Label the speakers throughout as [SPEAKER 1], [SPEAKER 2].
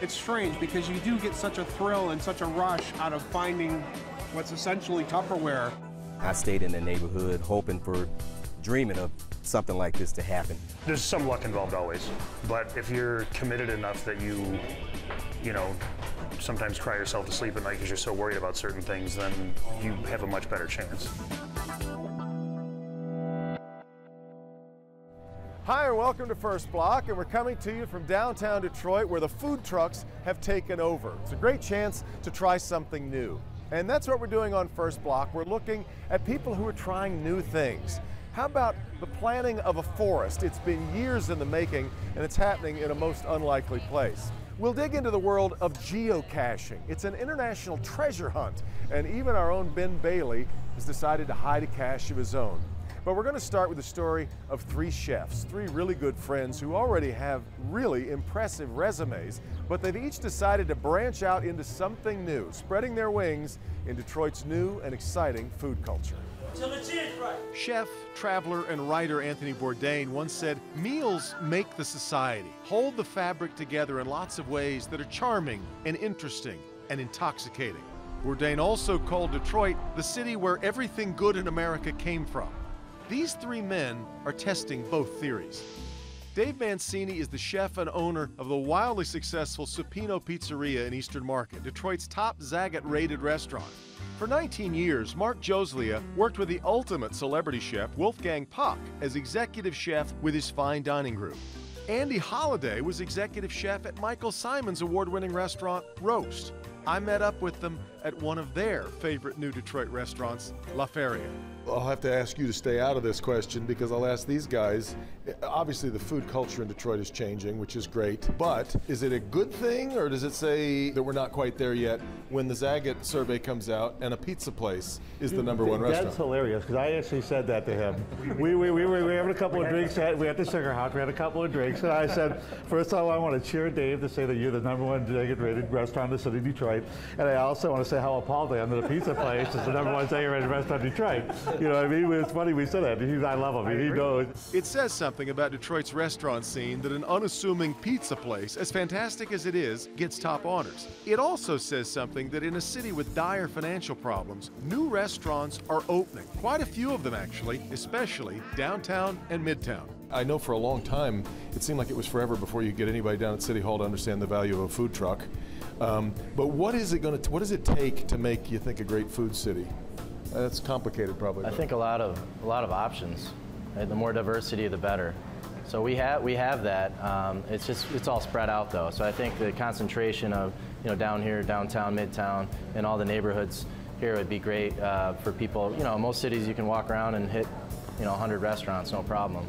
[SPEAKER 1] It's strange because you do get such a thrill and such a rush out of finding what's essentially Tupperware.
[SPEAKER 2] I stayed in the neighborhood hoping for, dreaming of something like this to happen.
[SPEAKER 3] There's some luck involved always, but if you're committed enough that you know, sometimes cry yourself to sleep at night because you're so worried about certain things, then you have a much better chance.
[SPEAKER 4] Hi and welcome to First Block, and we're coming to you from downtown Detroit where the food trucks have taken over. It's a great chance to try something new. And that's what we're doing on First Block. We're looking at people who are trying new things. How about the planting of a forest? It's been years in the making and it's happening in a most unlikely place. We'll dig into the world of geocaching. It's an international treasure hunt, and even our own Ben Bailey has decided to hide a cache of his own. But we're going to start with the story of three chefs, three really good friends who already have really impressive resumes, but they've each decided to branch out into something new, spreading their wings in Detroit's new and exciting food culture. Chef, traveler, and writer Anthony Bourdain once said, "Meals make the society, hold the fabric together in lots of ways that are charming and interesting and intoxicating." Bourdain also called Detroit the city where everything good in America came from. These three men are testing both theories. Dave Manicini is the chef and owner of the wildly successful Supino Pizzeria in Eastern Market, Detroit's top Zagat-rated restaurant. For 19 years, Mark Djozlija worked with the ultimate celebrity chef, Wolfgang Puck, as executive chef with his fine dining group. Andy Holliday was executive chef at Michael Simon's award-winning restaurant, Roast. I met up with them at one of their favorite new Detroit restaurants, La Feria.
[SPEAKER 5] I'll have to ask you to stay out of this question because I'll ask these guys. Obviously, the food culture in Detroit is changing, which is great, but is it a good thing or does it say that we're not quite there yet when the Zagat Survey comes out and a pizza place is the #1 restaurant?
[SPEAKER 6] That's hilarious because I actually said that to him. We were having a couple of drinks, we had the Sugar House, we had a couple of drinks, and I said, first of all, I want to cheer Dave to say that you're the #1 Zagat-rated restaurant in the city of Detroit, and I also want to say how appalled I am that a pizza place is the #1 Zagat-rated restaurant in Detroit. You know what I mean? It's funny we said that. I love him. He knows.
[SPEAKER 4] It says something about Detroit's restaurant scene that an unassuming pizza place, as fantastic as it is, gets top honors. It also says something that in a city with dire financial problems, new restaurants are opening. Quite a few of them, actually, especially downtown and midtown.
[SPEAKER 5] I know for a long time, it seemed like it was forever before you get anybody down at City Hall to understand the value of a food truck. But what does it take to make you think a great food city? That's complicated, probably.
[SPEAKER 7] I think a lot of options. Right? The more diversity, the better. So we have that. It's all spread out though. So I think the concentration of down here, downtown, midtown, and all the neighborhoods here would be great for people. Most cities you can walk around and hit 100 restaurants, no problem.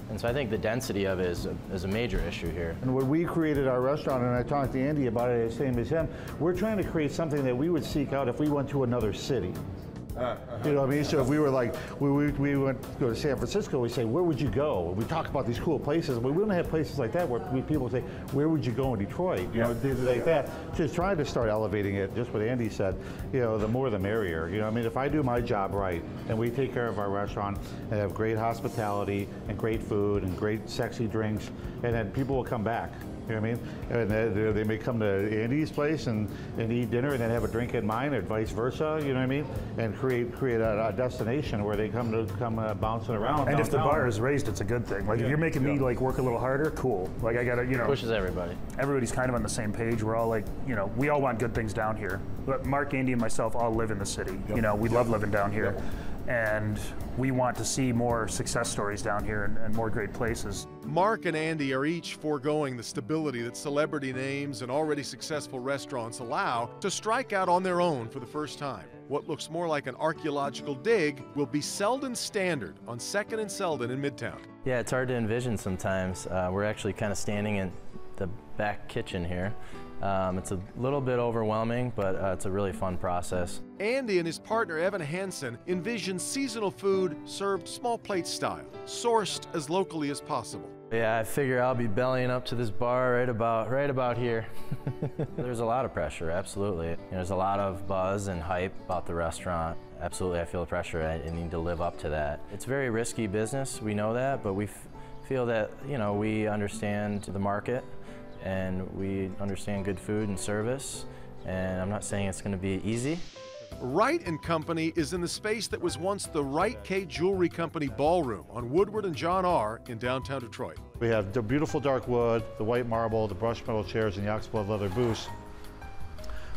[SPEAKER 7] And so I think the density of it is a major issue here.
[SPEAKER 6] And when we created our restaurant, and I talked to Andy about it, same as him, we're trying to create something that we would seek out if we went to another city. You know what I mean? So if we were like, we went to go to San Francisco, we say, where would you go? We talk about these cool places. We wouldn't have places like that where people say, where would you go in Detroit? Things like that. Just trying to start elevating it, just what Andy said, the more the merrier. I mean, if I do my job right and we take care of our restaurant and have great hospitality and great food and great sexy drinks, and then people will come back. You know what I mean? And they may come to Andy's place and eat dinner and then have a drink at mine, or vice versa. You know what I mean? And create a destination where they come bouncing around.
[SPEAKER 3] And if the bar is raised, it's a good thing. Like if you're making me like work a little harder, cool. Like I gotta,
[SPEAKER 7] pushes everybody.
[SPEAKER 3] Everybody's kind of on the same page. We're all like, we all want good things down here. But Mark, Andy, and myself all live in the city. We love living down here. And we want to see more success stories down here and more great places.
[SPEAKER 4] Mark and Andy are each foregoing the stability that celebrity names and already successful restaurants allow to strike out on their own for the first time. What looks more like an archaeological dig will be Selden Standard on 2nd and Selden in Midtown.
[SPEAKER 7] Yeah, it's hard to envision sometimes. We're actually kind of standing in the back kitchen here. It's a little bit overwhelming, but it's a really fun process.
[SPEAKER 4] Andy and his partner Evan Hansen envision seasonal food served small plate style, sourced as locally as possible.
[SPEAKER 7] Yeah, I figure I'll be bellying up to this bar right about here. There's a lot of pressure, absolutely. There's a lot of buzz and hype about the restaurant. Absolutely, I feel the pressure. I need to live up to that. It's a very risky business, we know that, but we feel that we understand the market. and we understand good food and service, and I'm not saying it's going to be easy.
[SPEAKER 4] Wright & Company is in the space that was once the Wright K Jewelry Company ballroom on Woodward and John R. in downtown Detroit.
[SPEAKER 6] We have the beautiful dark wood, the white marble, the brushed metal chairs, and the oxblood leather booths.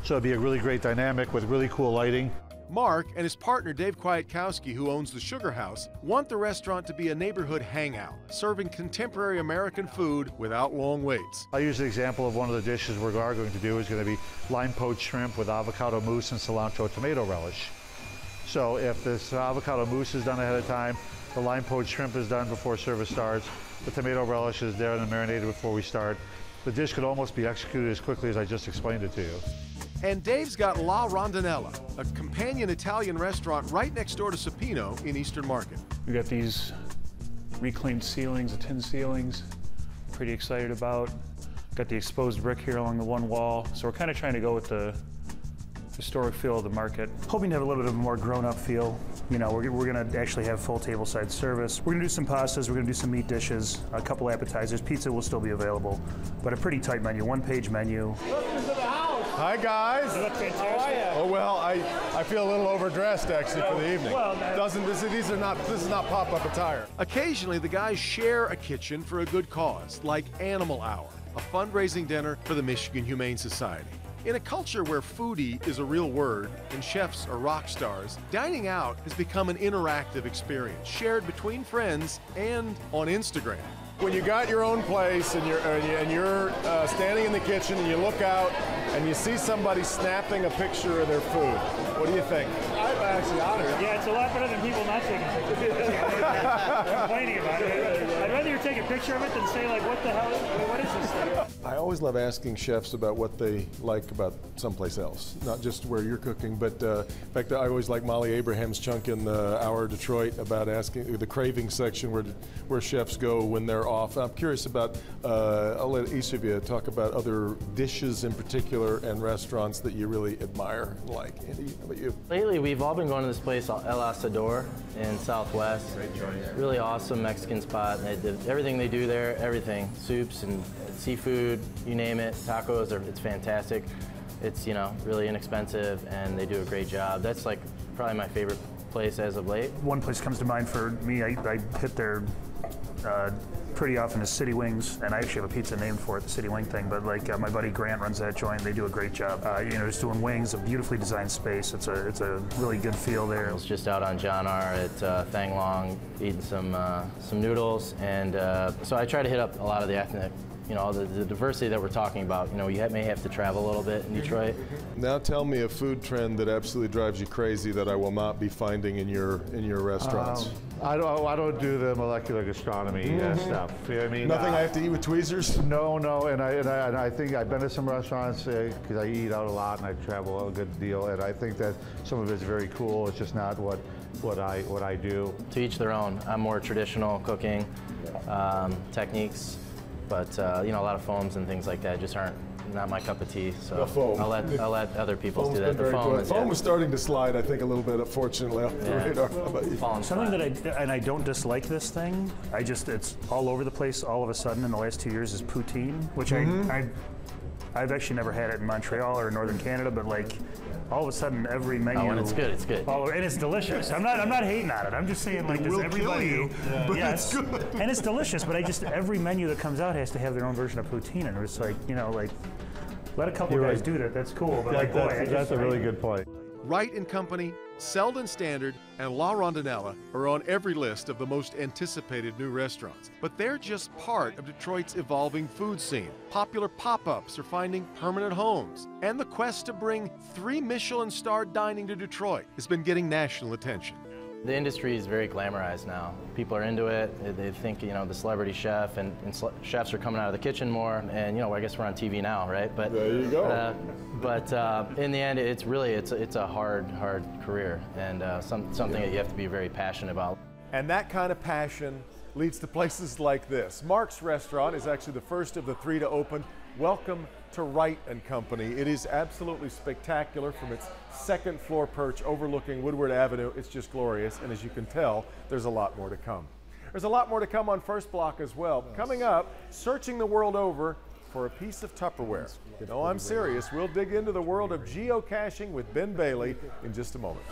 [SPEAKER 6] So it'd be a really great dynamic with really cool lighting.
[SPEAKER 4] Mark and his partner Dave Kwiatkowski, who owns the Sugar House, want the restaurant to be a neighborhood hangout, serving contemporary American food without long waits.
[SPEAKER 6] I'll use the example of one of the dishes we are going to do is going to be lime poached shrimp with avocado mousse and cilantro tomato relish. So if this avocado mousse is done ahead of time, the lime poached shrimp is done before service starts, the tomato relish is there and marinated before we start, the dish could almost be executed as quickly as I just explained it to you.
[SPEAKER 4] And Dave's got La Rondinella, a companion Italian restaurant right next door to Supino in Eastern Market.
[SPEAKER 3] We got these reclaimed ceilings, the tin ceilings, pretty excited about. Got the exposed brick here along the one wall. So we're kind of trying to go with the historic feel of the market. Hoping to have a little bit of a more grown-up feel. You know, we're gonna actually have full tableside service. We're gonna do some pastas, we're gonna do some meat dishes, a couple appetizers. Pizza will still be available, but a pretty tight menu, one-page menu.
[SPEAKER 4] Hi guys.
[SPEAKER 3] You look fantastic.
[SPEAKER 4] Oh well, I feel a little overdressed actually for the evening.
[SPEAKER 3] Well,
[SPEAKER 4] this is not pop-up attire. Occasionally the guys share a kitchen for a good cause, like Animal Hour, a fundraising dinner for the Michigan Humane Society. In a culture where foodie is a real word and chefs are rock stars, dining out has become an interactive experience shared between friends and on Instagram. When you got your own place and you're standing in the kitchen and you look out and you see somebody snapping a picture of their food, what do you think? I'm actually honored.
[SPEAKER 3] Yeah, it's a lot better than people not taking pictures. Complaining about it. I'd rather you take a picture of it than say, like, what the hell, what is this thing?
[SPEAKER 5] I always love asking chefs about what they like about someplace else, not just where you're cooking, but in fact, I always like Molly Abraham's chunk in the Hour of Detroit about asking the craving section where chefs go when they're off. I'm curious about, I'll let each of you talk about other dishes in particular and restaurants that you really admire and like. Andy, how about you?
[SPEAKER 7] Lately, we've all been going to this place, El Asador in Southwest. Great joint. Really awesome Mexican spot. Everything they do there, everything, soups and seafood, you name it, tacos, it's fantastic. It's, you know, really inexpensive and they do a great job. That's like probably my favorite place as of late.
[SPEAKER 3] One place comes to mind for me, I hit there pretty often is City Wings, and I actually have a pizza named for it, the City Wing thing, but like my buddy Grant runs that joint, they do a great job. You know, just doing wings, a beautifully designed space, it's a really good feel there.
[SPEAKER 7] I was just out on John R. at Thang Long, eating some noodles, and so I try to hit up a lot of the ethnic, you know, the diversity that we're talking about. You know, you may have to travel a little bit in Detroit.
[SPEAKER 5] Now tell me a food trend that absolutely drives you crazy that I will not be finding in your restaurants.
[SPEAKER 6] I don't do the molecular gastronomy stuff. You know what I mean?
[SPEAKER 5] Nothing I have to eat with tweezers?
[SPEAKER 6] No, and I think I've been to some restaurants because I eat out a lot and I travel a good deal, and I think that some of it's very cool. It's just not what I do.
[SPEAKER 7] To each their own. I'm more traditional cooking techniques, but you know, a lot of foams and things like that just aren't not my cup of tea. So I'll let other people do that. The
[SPEAKER 5] foam was starting to slide, I think, a little bit, unfortunately, off the radar. How about you?
[SPEAKER 3] Something that I don't dislike this thing. It's all over the place all of a sudden in the last 2 years is poutine, which I've actually never had it in Montreal or Northern Canada, but like all of a sudden every menu.
[SPEAKER 7] Oh, and it's good. It's good.
[SPEAKER 3] And it's delicious. I'm not hating on it. I'm just saying, like, does everybody?
[SPEAKER 5] But
[SPEAKER 3] yes,
[SPEAKER 5] it's good.
[SPEAKER 3] And it's delicious. But every menu that comes out has to have their own version of poutine, and it's like, you know, like, let a couple guys do that. That's cool. But like,
[SPEAKER 6] that's a really good point.
[SPEAKER 4] Wright & Company, Selden Standard, and La Rondinella are on every list of the most anticipated new restaurants. But they're just part of Detroit's evolving food scene. Popular pop-ups are finding permanent homes. And the quest to bring 3 Michelin-starred dining to Detroit has been getting national attention.
[SPEAKER 7] The industry is very glamorized now. People are into it. They think, you know, the celebrity chef and chefs are coming out of the kitchen more. And, you know, I guess we're on TV now, right? But
[SPEAKER 5] there you go.
[SPEAKER 7] But in the end, it's a hard career and something that you have to be very passionate about.
[SPEAKER 4] And that kind of passion leads to places like this. Mark's Restaurant is actually the first of the 3 to open. Welcome to Wright & Company. It is absolutely spectacular from its 2nd floor perch overlooking Woodward Avenue. It's just glorious, and as you can tell, there's a lot more to come. There's a lot more to come on First Block as well. Coming up, searching the world over for a piece of Tupperware. No, I'm serious. We'll dig into the world of geocaching with Ben Bailey in just a moment.